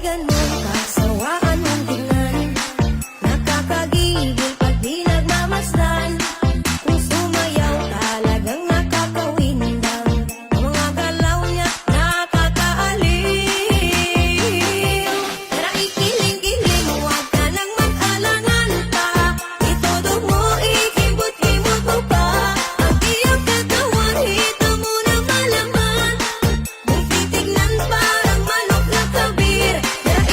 ganun kasawaan mong tingnan. Nakakagigil pag di nagmamasdan. Kung sumayaw talagang nakakawindang. Ang mga galaw niya nakakaaliw. Tara ikiling-kiling, huwag ka nang mag-alangan pa. Itodo mo, ikibot-kibot mo pa. Ang iyong katawan, hito mo na malaman. Kung titignan parang manok na kabir. Tara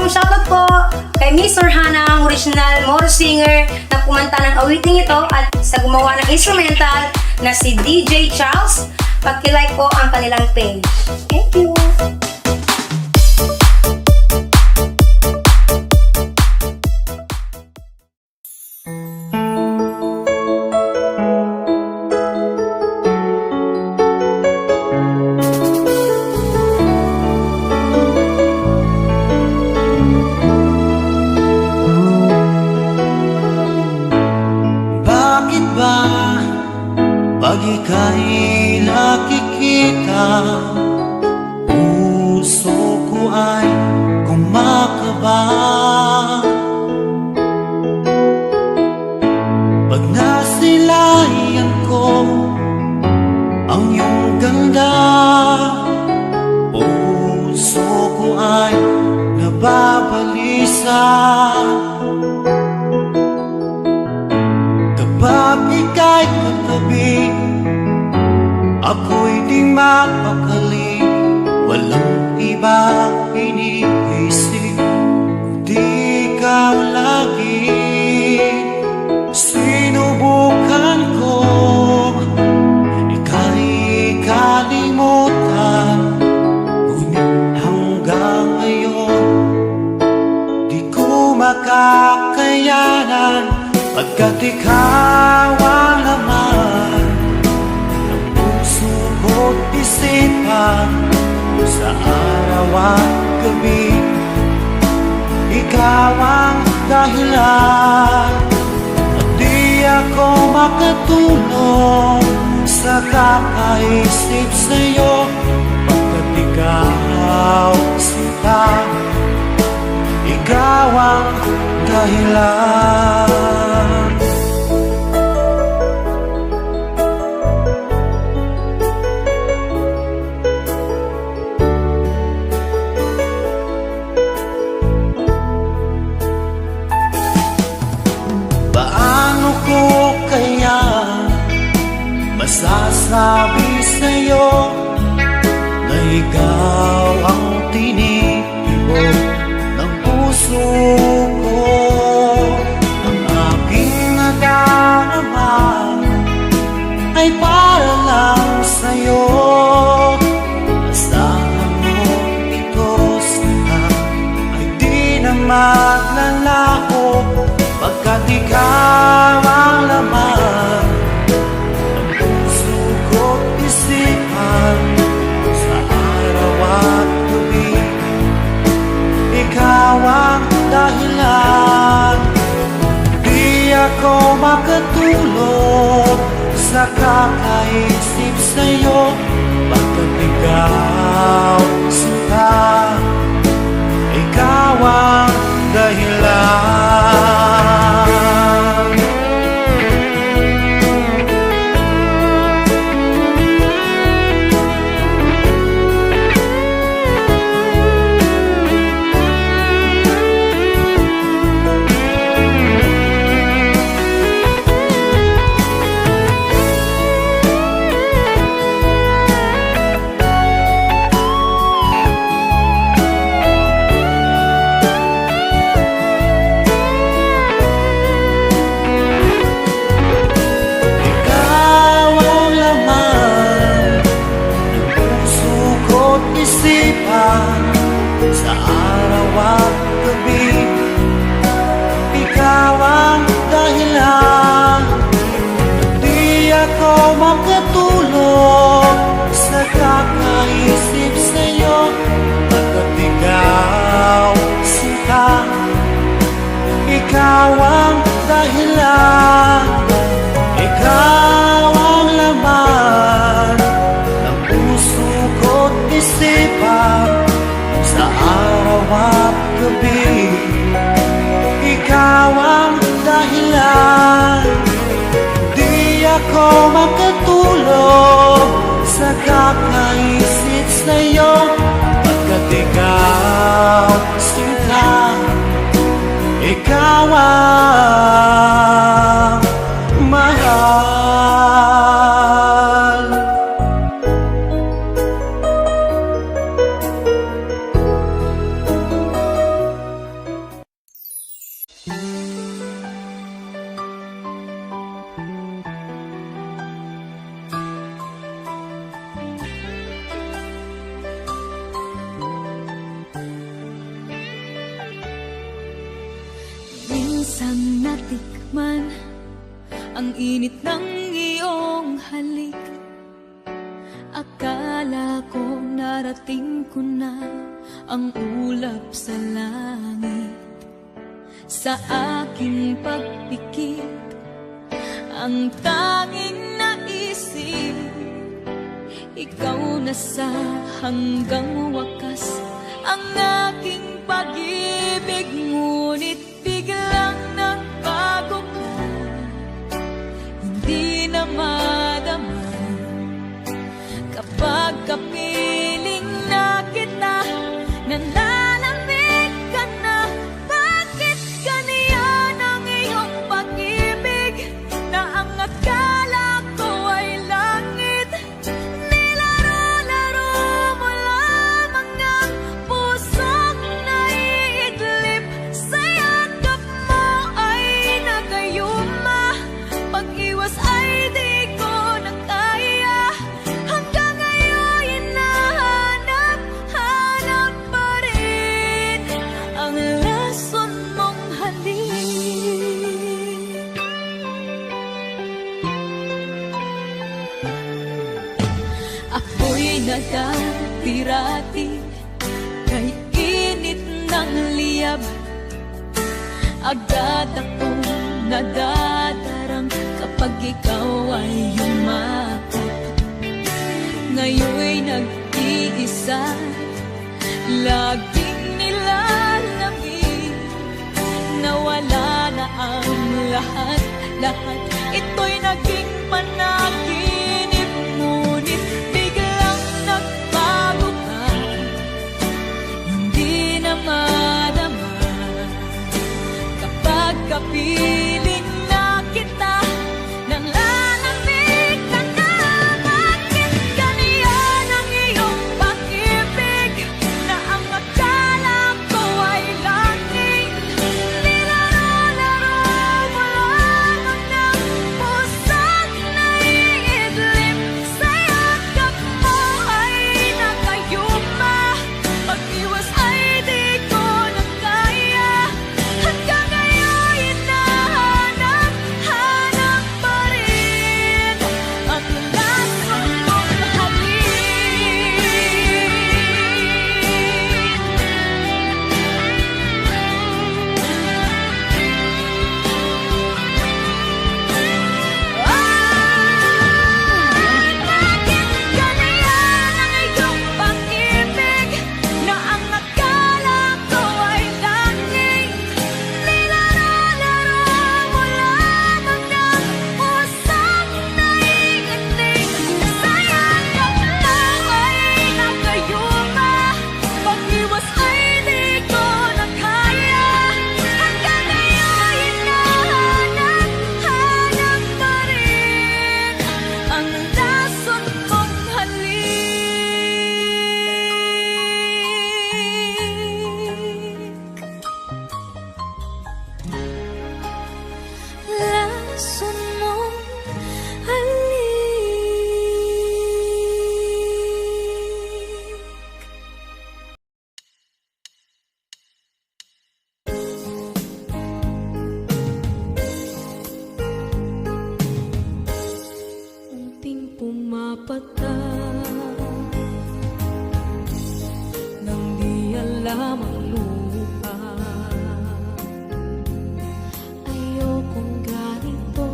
shoutout po kay Miss Orhana, ang original Moro singer na kumanta ng awiting ito at sa gumawa ng instrumental na si DJ Charles. Paki-like po ang kanilang page. Thank you! Bakit ba pag ika'y nakikita, puso ko ay kumakaba? Pag nasilayan ko ang iyong ganda, puso ko ay nababalisa. Kapag ika'y katabi, ako'y di mapakali. Walang iba iniisip, kundi ikaw lagi. Sinubukan ko ika'y kalimutan, ngunit hanggang ngayon di ko makakayanan. Pagkat ikaw ang laman ng puso ko't isipan, sa araw at gabi ikaw ang dahilan. At di ako makatulog sa kakaisip sa'yo, pagkat ikaw sinta, ikaw ang dahilan. Paano ko kaya masasabi sa'yo na ikaw ang tinitibok ng puso ko? Ang aking nadarama ay para lang sa'yo. Asahan mo ito sana ay di na maglalaho, pagkat ikaw ang laman ng puso ko't isipan, sa araw at gabi ikaw ang dahilan. Di ako makatulog sa kakaisip sa'yo, pagkat ikaw sinta, ikaw ang dahilan. Sa araw at gabi ikaw ang dahilan. Di ako makatulog sa kakaisip sa'yo, pagkat ikaw sinta, ikaw ang dahilan. Ikaw ang laman ng puso ko't isipan, sa araw at gabi ikaw ang dahilan. Di ako makatulog sa kakaisip sa'yo, pagkat ikaw sinta, ikaw ang mahal. kong natikman ang init ng iyong halik. Akala ko narating ko na ang ulap sa langit. Sa aking pagpikit, ang tanging naisip, ikaw na sa hanggang wakas ang aking pag-ibig. Ngunit biglang nagbago ka, hindi na madama kapag kapiling na kita, nalalamig ka na. Bakit ganyan ang iyong pag-ibig, na ang akala ko ay langit? Nilaro-laro mo lamang ang pusong naiidlip. Sa yakap mo ay nagayuma, pag-iwas ay di ko na kaya. Hanggang ngayon hinahanap-hanap pa rin ang lason mong halik. Ako'y nagtirati kay init ng liyab. Agad akong nadadarang kapag ikaw ay yumakap. Ngayon'y nag-iisa, laging nilalamig. Nawala na ang lahat, ito'y naging panaginip. Ngunit biglang nagbago ka, hindi na madama kapag kapiling na kita, nang lalamig ka na. Bakit ganyan ang iyong pag-ibig, na ang akala ko ay langit? Nilaro-laro mo lamang ng pusong naiidlip. Sa yakap mo ay nagayuma, pag-iwas ay di ko na kaya. Hanggang ngayon hinahanap-hanap pa rin ang lason mong Bakit ganyan ang iyong pag-ibig, na ang akala ko ay langit? Nilaro-laro mo lamang ng pusong naiinig. Sa yakap mo ay nagayuma, pag-iwas ay di ko na kaya. Hanggang ngayon hinahanap-hanap pa rin ang lason mong halik. Lason mong halik. Unting pumapatak nang di alam ang lupa. Ayokong ganito,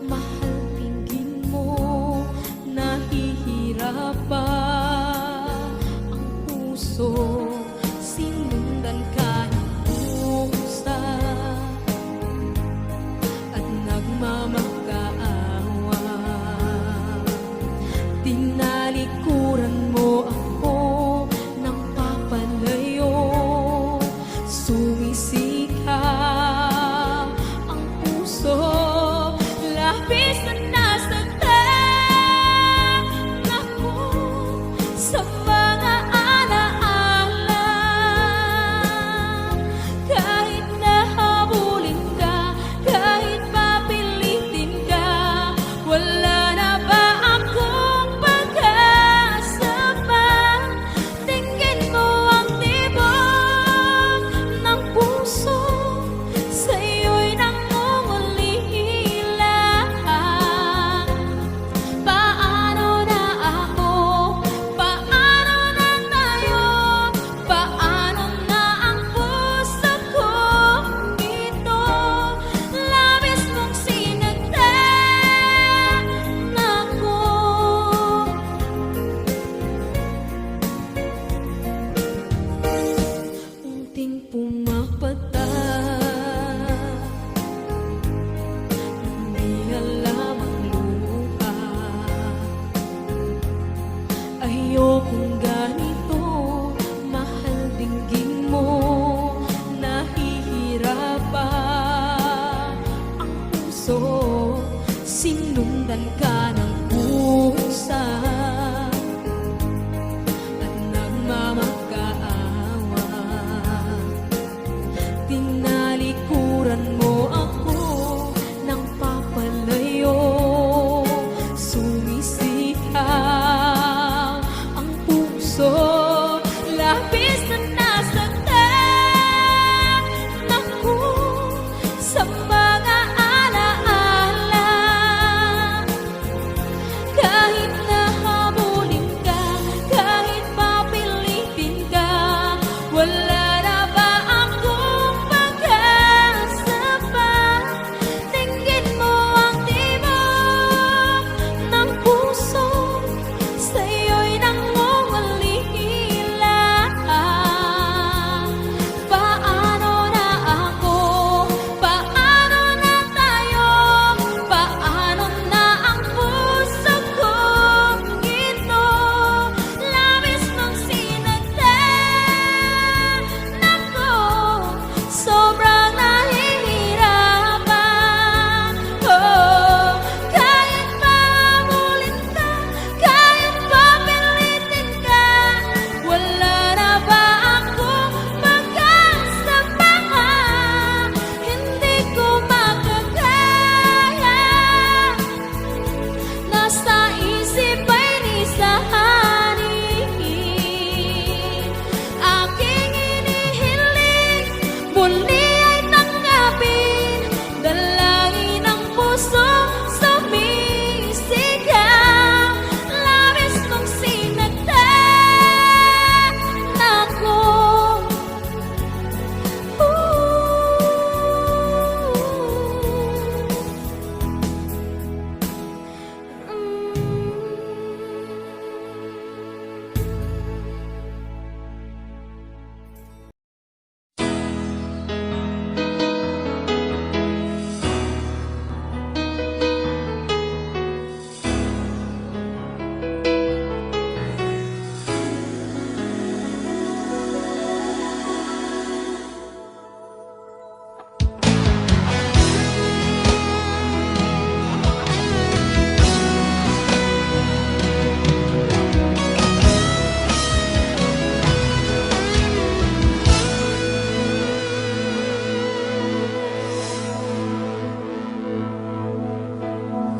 mahal, tingin mo, nahihirapan ang puso. Sinundan ka ng pusa at nagmamakaawa. Tinalikuran mo ako ng papalayo, sumisika ang puso. Labis na nasaktan ako sa mga alaala. Kahit nahabulin ka, kahit papilitin ka, wala na ba akong pag-asa? Ayokong ganito, mahal dinggin mo, nahihirapan ang puso, sinundan ka ng pusa at nagmamakaawa. Tinalikuran mo ako ng papalayo, sumisigaw ang puso, labis na nasaktan ako sa mga alaala. Kahit nahabulin ka, kahit papilitin ka, wala na ba akong pag-asa pa? Tingin mo ang tibok ng puso, sa'yo'y nangungulila. Paano na ako? Paano na tayo? Paano na ang puso kong ito? Labis mong sinagdan ako, sobrang nahihirapan. Oh, kahit mahabulin ka, kahit papilitin ka, wala na ba akong pag-asa pa? Hindi ko makakaya, nasa isip ay nisahanin. Aking inihiling, muli ay tanggapin, dalangin ng puso, sumisigaw. Labis mong sinagdan ako.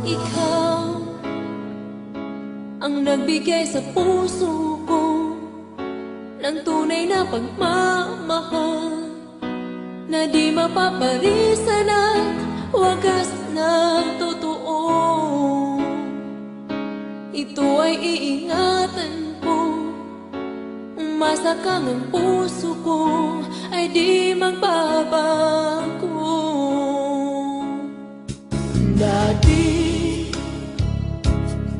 Ikaw ang nagbigay sa puso ko ng tunay na pagmamahal, na di mapaparisan at wagas na totoo. Ito ay iingatan ko, umasa kang ang puso ko ay di magbabago. Dati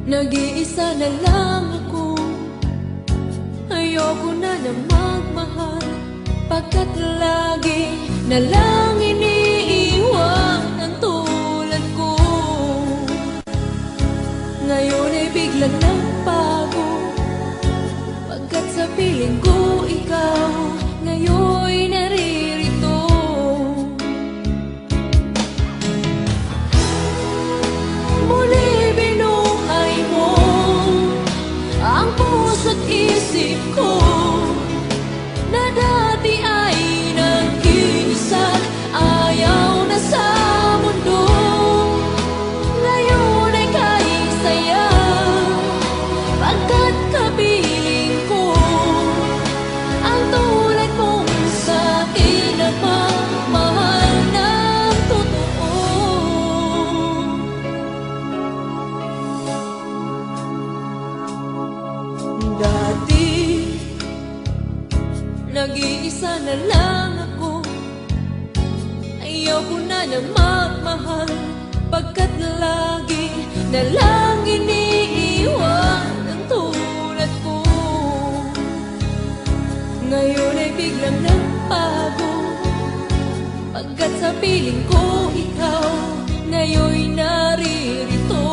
nag-iisa na lang ako, ayoko na magmahal, pagkat lagi na lang iniiwan ang tulad ko. Ngayon ay biglang nagbago, pagkat sa piling ko ikaw ngayon naririto. Muli binuhay mo ang puso't isip ko, na dati ay nag-iisa, ayaw na sa mundo. Ngayon ay kahit saya, pagkat kapiling ko ang tulad mong sa'kin nagmamahal ng totoo. Dati nag-iisa na lang ako, ayaw ko na magmahal, pagkat lagi na lang iniiwan ang tulad ko. Ngayon ay biglang nagbago, pagkat sa piling ko ikaw ngayon naririto.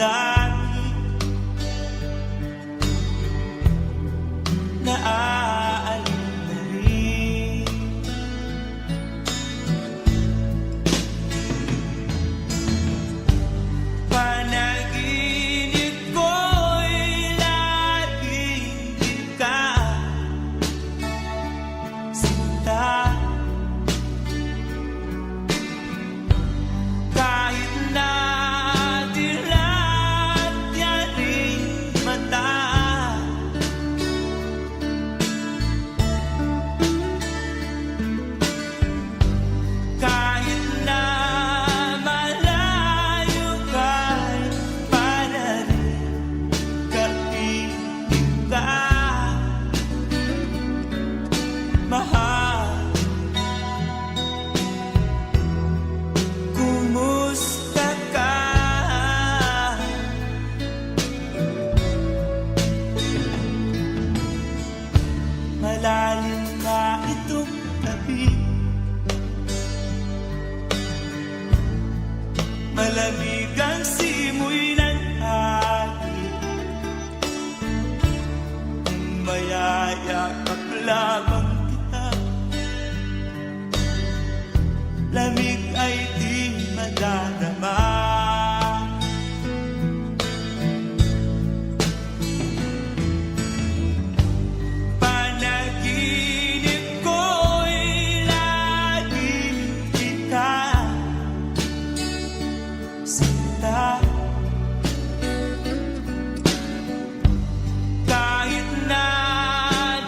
dami naaalala na rin. Panaginip ko'y laging ikaw, sinta. Kahit na dilat yaring mata, kahit na malayo ka'y panarin, kaibig ka, mahal. Kumusta ka? Malalim na itong tabi, malamig ang simoy ng hangin, kung mayayakap lamang kita, lamig ay di madadama. Panaginip ko'y laging ikaw, sinta. Kahit na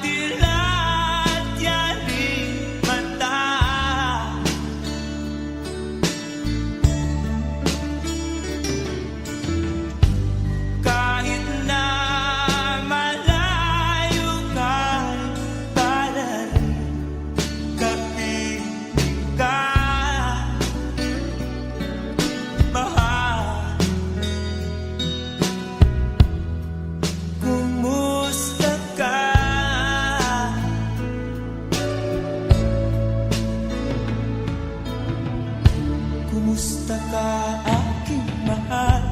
dilat yaring mata, kahit na malayo ka'y panarin, kaibig ka, mahal. Kumusta ka? Kumusta ka, aking mahal?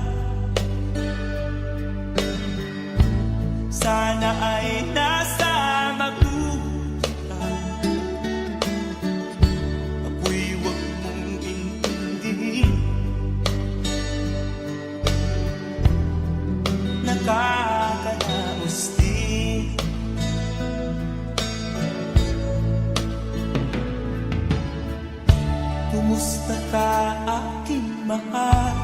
Sana ay nasa mabuti ka. Ako'y huwag mong intindihin, nakakaraos din. Kumusta ka, aking mahal?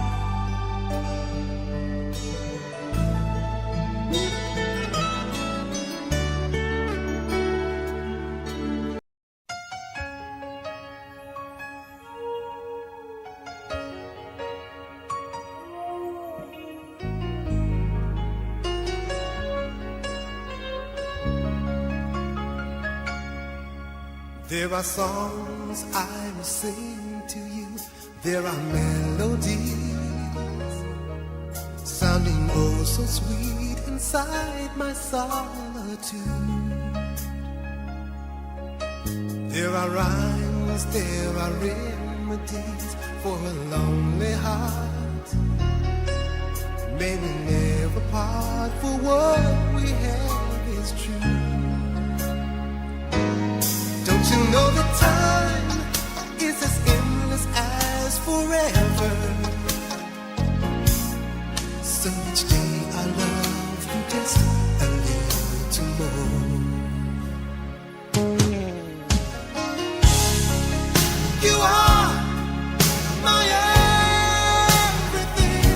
There are songs I will sing to you. There are melodies sounding oh so sweet inside my solitude. There are rhymes, there are remedies for a lonely heart. May we never part, for what we have is true. Don't you know that time is as endless as forever? So each day I love you just a little more. You are my everything.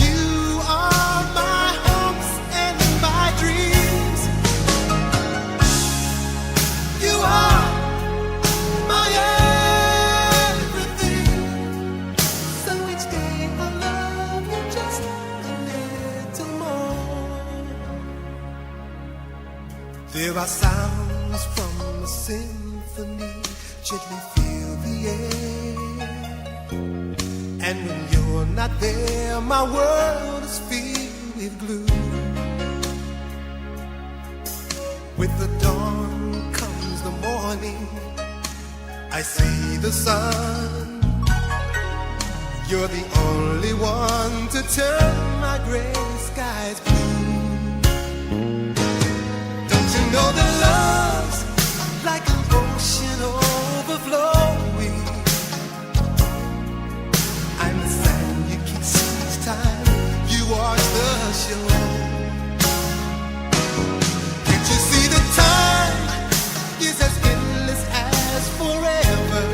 You are my hopes and my dreams. You are my everything. So each day I love you just a little more. There are sounds from a symphony, gently fill the air. And when you're not there, my world is filled with gloom. With the dawn comes the morning, I see the sun You're the only one to turn my gray skies blue. Don't you know that love's like an ocean overflowing? I'm the sand you kiss each time you wash the shore. Can't you see that time is as endless as forever?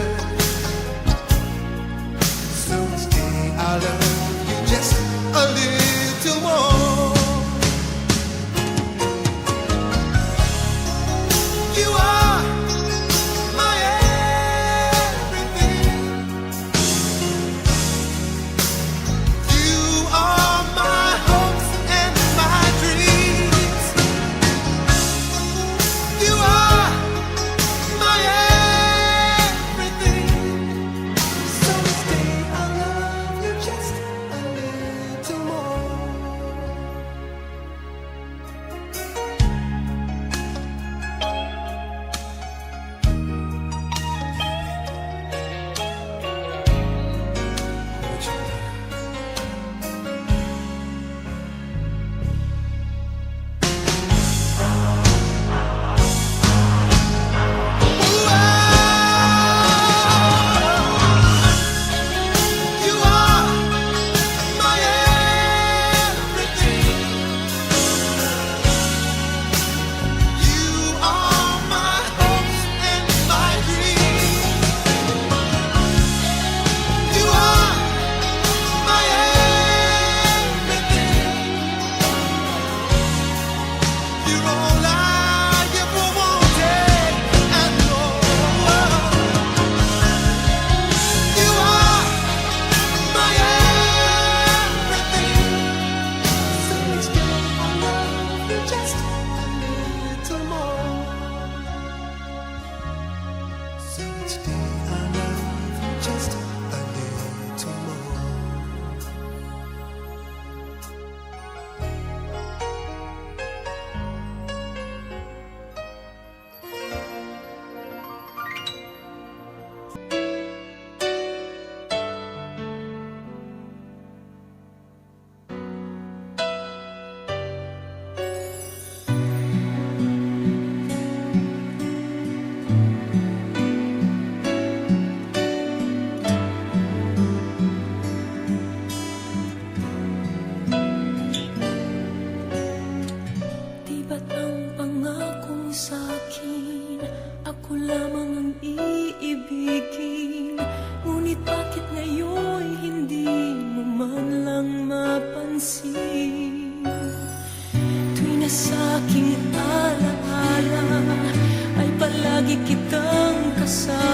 So each day I'll love you just a little more. You are my everything. You are my hopes and my dreams. You are my everything. So each day I'll love you just a little more. You are my everything. You are my hopes and my dreams. You are my everything. You're all I ever wanted and more. You are my everything. So each day I love you just a little more. So each day I love you just a little more. Di ba't ang pangako mo sa'kin ako lamang ang iibigin? Ngunit bakit ngayon hindi mo man lang mapansin? Tuwing nasa aking alaala ay palagi kitang kasama.